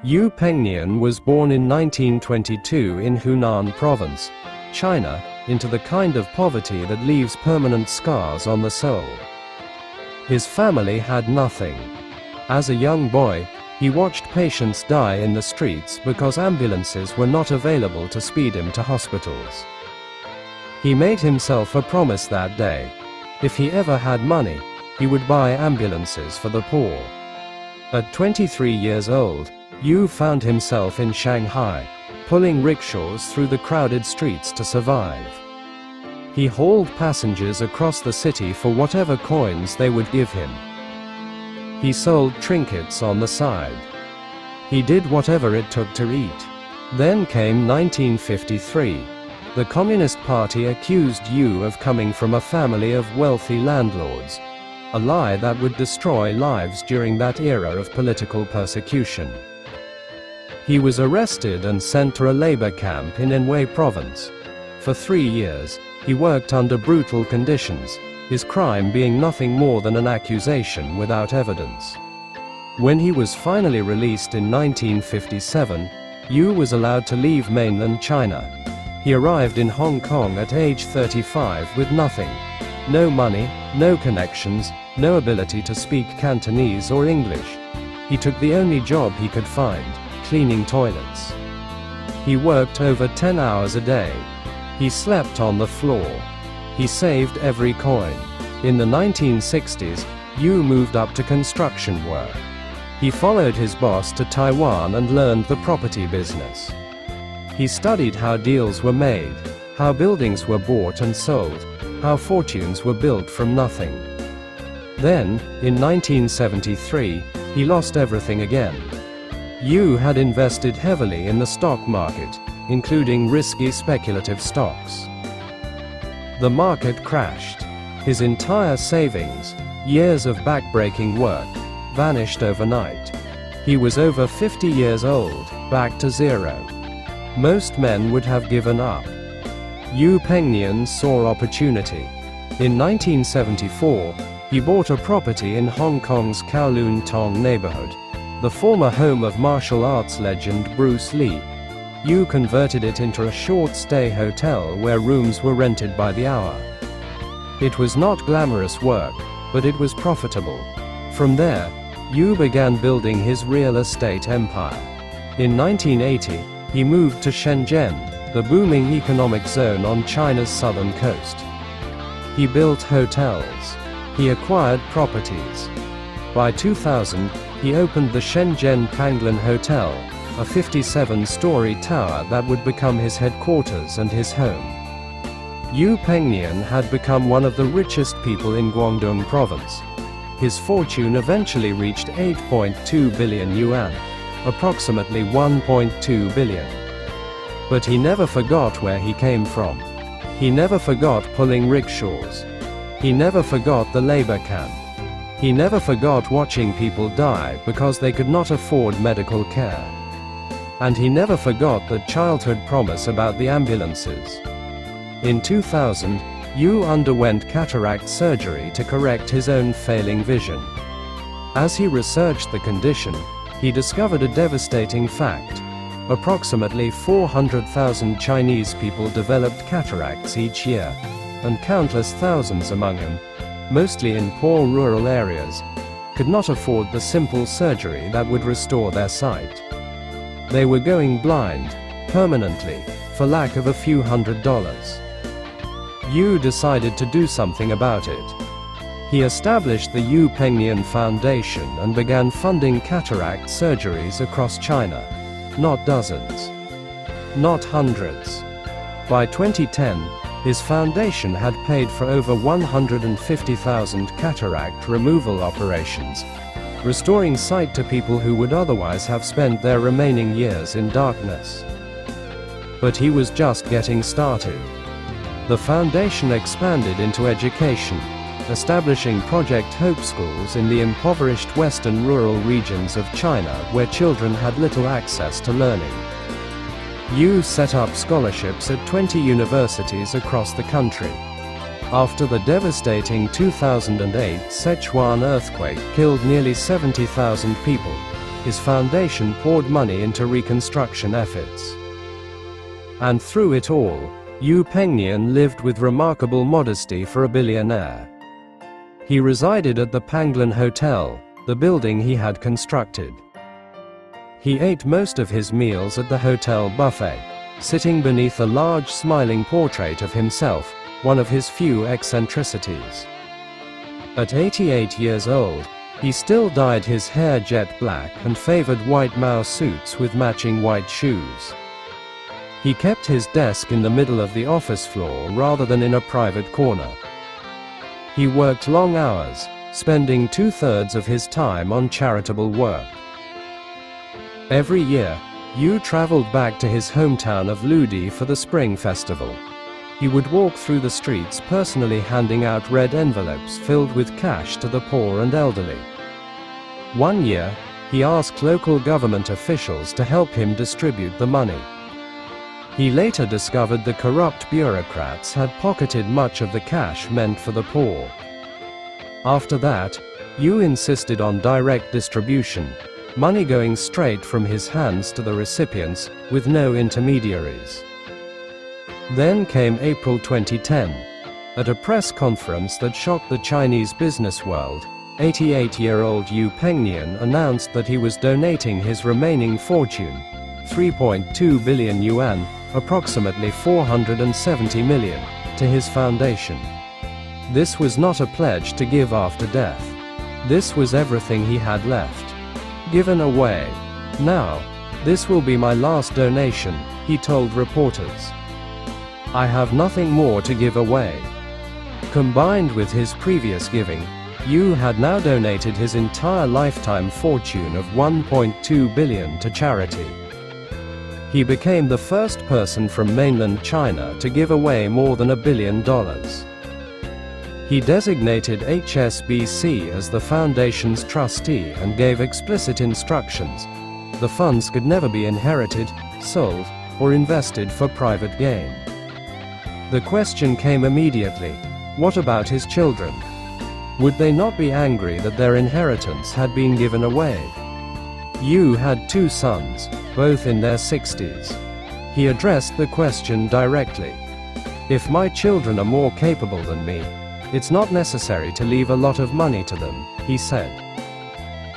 Peng-Nian was born in 1922 in Hunan Province, China, into the kind of poverty that leaves permanent scars on the soul. His family had nothing. As a young boy, he watched patients die in the streets because ambulances were not available to speed him to hospitals. He made himself a promise that day. If he ever had money, he would buy ambulances for the poor. At 23 years old, Yu found himself in Shanghai, pulling rickshaws through the crowded streets to survive. He hauled passengers across the city for whatever coins they would give him. He sold trinkets on the side. He did whatever it took to eat. Then came 1953. The Communist Party accused Yu of coming from a family of wealthy landlords, a lie that would destroy lives during that era of political persecution. He was arrested and sent to a labor camp in Anhui Province. For 3 years, he worked under brutal conditions, his crime being nothing more than an accusation without evidence. When he was finally released in 1957, Yu was allowed to leave mainland China. He arrived in Hong Kong at age 35 with nothing. No money, no connections, no ability to speak Cantonese or English. He took the only job he could find, cleaning toilets. He worked over 10 hours a day. He slept on the floor. He saved every coin. In the 1960s, Yu moved up to construction work. He followed his boss to Taiwan and learned the property business. He studied how deals were made, how buildings were bought and sold, how fortunes were built from nothing. Then, in 1973, he lost everything again. Yu had invested heavily in the stock market, including risky speculative stocks. The market crashed. His entire savings, years of backbreaking work, vanished overnight. He was over 50 years old, back to zero. Most men would have given up. Peng-Nian saw opportunity. In 1974, he bought a property in Hong Kong's Kowloon Tong neighborhood, the former home of martial arts legend Bruce Lee. Yu converted it into a short-stay hotel where rooms were rented by the hour. It was not glamorous work, but it was profitable. From there, Yu began building his real estate empire. In 1980, he moved to Shenzhen, the booming economic zone on China's southern coast. He built hotels. He acquired properties. By 2000, he opened the Shenzhen Panglan Hotel, a 57-story tower that would become his headquarters and his home. Peng-Nian had become one of the richest people in Guangdong Province. His fortune eventually reached 8.2 billion yuan, approximately 1.2 billion. But he never forgot where he came from. He never forgot pulling rickshaws. He never forgot the labor camp. He never forgot watching people die because they could not afford medical care. And he never forgot the childhood promise about the ambulances. In 2000, Yu underwent cataract surgery to correct his own failing vision. As he researched the condition, he discovered a devastating fact. Approximately 400,000 Chinese people developed cataracts each year, and countless thousands among them, mostly in poor rural areas, could not afford the simple surgery that would restore their sight. They were going blind, permanently, for lack of a few $100s. Yu decided to do something about it. He established the Peng-Nian Foundation and began funding cataract surgeries across China. Not dozens. Not hundreds. By 2010, his foundation had paid for over 150,000 cataract removal operations, restoring sight to people who would otherwise have spent their remaining years in darkness. But he was just getting started. The foundation expanded into education, establishing Project Hope schools in the impoverished western rural regions of China where children had little access to learning. Yu set up scholarships at 20 universities across the country. After the devastating 2008 Sichuan earthquake killed nearly 70,000 people, his foundation poured money into reconstruction efforts. And through it all, Peng-Nian lived with remarkable modesty for a billionaire. He resided at the Peng-Nian Hotel, the building he had constructed. He ate most of his meals at the hotel buffet, sitting beneath a large smiling portrait of himself, one of his few eccentricities. At 88 years old, he still dyed his hair jet black and favored white Mao suits with matching white shoes. He kept his desk in the middle of the office floor rather than in a private corner. He worked long hours, spending 2/3 of his time on charitable work. Every year, Yu traveled back to his hometown of Ludi for the Spring Festival. He would walk through the streets personally handing out red envelopes filled with cash to the poor and elderly. One year, he asked local government officials to help him distribute the money. He later discovered the corrupt bureaucrats had pocketed much of the cash meant for the poor. After that, Yu insisted on direct distribution, money going straight from his hands to the recipients, with no intermediaries. Then came April 2010. At a press conference that shocked the Chinese business world, 88-year-old Peng-Nian announced that he was donating his remaining fortune, 3.2 billion yuan, approximately 470 million, to his foundation. This was not a pledge to give after death. This was everything he had left. Given away. Now, this will be my last donation, he told reporters. I have nothing more to give away. Combined with his previous giving, Yu had now donated his entire lifetime fortune of 1.2 billion to charity. He became the first person from mainland China to give away more than $1 billion. He designated HSBC as the foundation's trustee and gave explicit instructions. The funds could never be inherited, sold, or invested for private gain. The question came immediately: what about his children? Would they not be angry that their inheritance had been given away? Yu had 2 sons, both in their 60s. He addressed the question directly. If my children are more capable than me, it's not necessary to leave a lot of money to them, he said.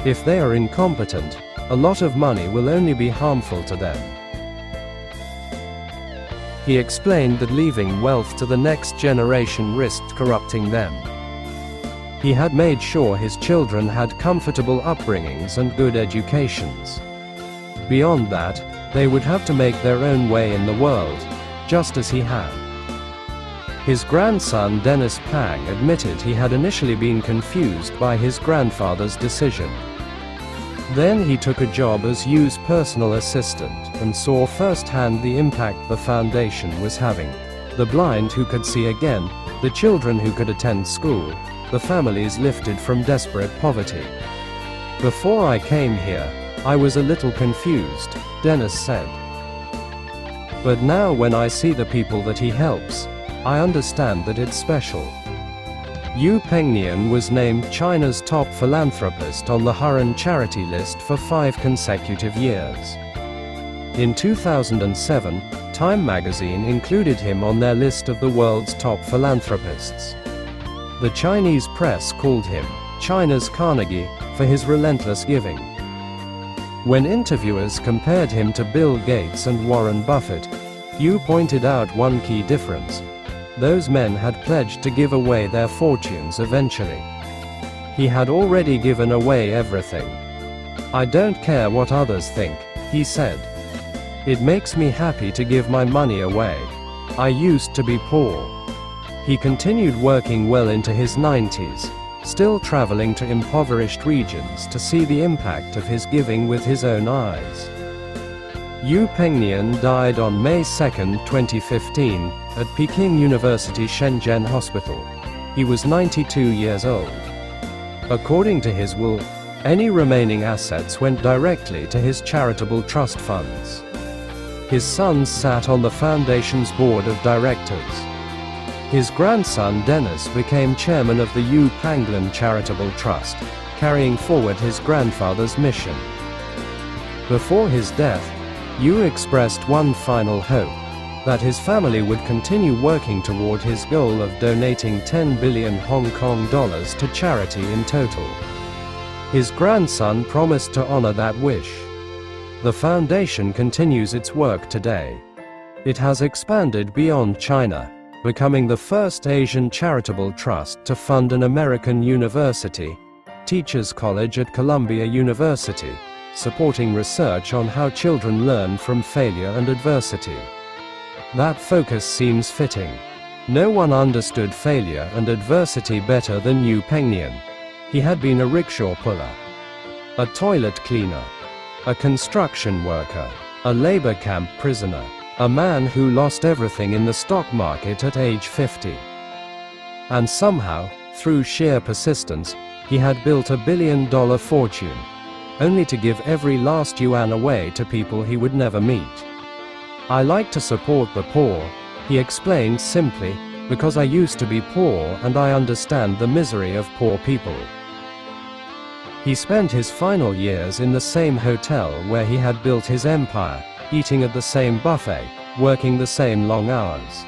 If they are incompetent, a lot of money will only be harmful to them. He explained that leaving wealth to the next generation risked corrupting them. He had made sure his children had comfortable upbringings and good educations. Beyond that, they would have to make their own way in the world, just as he had. His grandson Dennis Pang admitted he had initially been confused by his grandfather's decision. Then he took a job as Yu's personal assistant and saw firsthand the impact the foundation was having. The blind who could see again, the children who could attend school, the families lifted from desperate poverty. Before I came here, I was a little confused, Dennis said. But now when I see the people that he helps, I understand that it's special. Peng-Nian was named China's top philanthropist on the Hurun charity list for 5 consecutive years. In 2007, Time magazine included him on their list of the world's top philanthropists. The Chinese press called him China's Carnegie for his relentless giving. When interviewers compared him to Bill Gates and Warren Buffett, Yu pointed out one key difference. Those men had pledged to give away their fortunes eventually. He had already given away everything. I don't care what others think, he said. It makes me happy to give my money away. I used to be poor. He continued working well into his 90s, still traveling to impoverished regions to see the impact of his giving with his own eyes. Peng-Nian died on May 2, 2015, at Peking University Shenzhen Hospital. He was 92 years old. According to his will, any remaining assets went directly to his charitable trust funds. His sons sat on the foundation's board of directors. His grandson Dennis became chairman of the Peng-Nian Charitable Trust, carrying forward his grandfather's mission. Before his death, Yu expressed one final hope, that his family would continue working toward his goal of donating 10 billion Hong Kong dollars to charity in total. His grandson promised to honor that wish. The foundation continues its work today. It has expanded beyond China, becoming the first Asian charitable trust to fund an American university, Teachers College at Columbia University, supporting research on how children learn from failure and adversity. That focus seems fitting. No one understood failure and adversity better than Yu Peng-Nian. He had been a rickshaw puller, a toilet cleaner, a construction worker, a labor camp prisoner, a man who lost everything in the stock market at age 50. And somehow, through sheer persistence, he had built $1 billion fortune, only to give every last yuan away to people he would never meet. "I like to support the poor," he explained simply, "because I used to be poor and I understand the misery of poor people." He spent his final years in the same hotel where he had built his empire, eating at the same buffet, working the same long hours.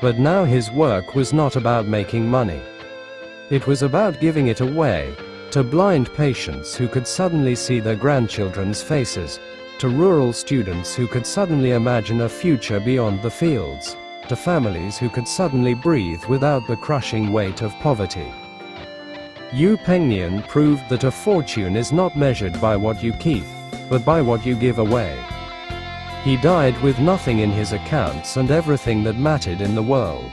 But now his work was not about making money. It was about giving it away, to blind patients who could suddenly see their grandchildren's faces, to rural students who could suddenly imagine a future beyond the fields, to families who could suddenly breathe without the crushing weight of poverty. Yu Peng-Nian proved that a fortune is not measured by what you keep, but by what you give away. He died with nothing in his accounts and everything that mattered in the world.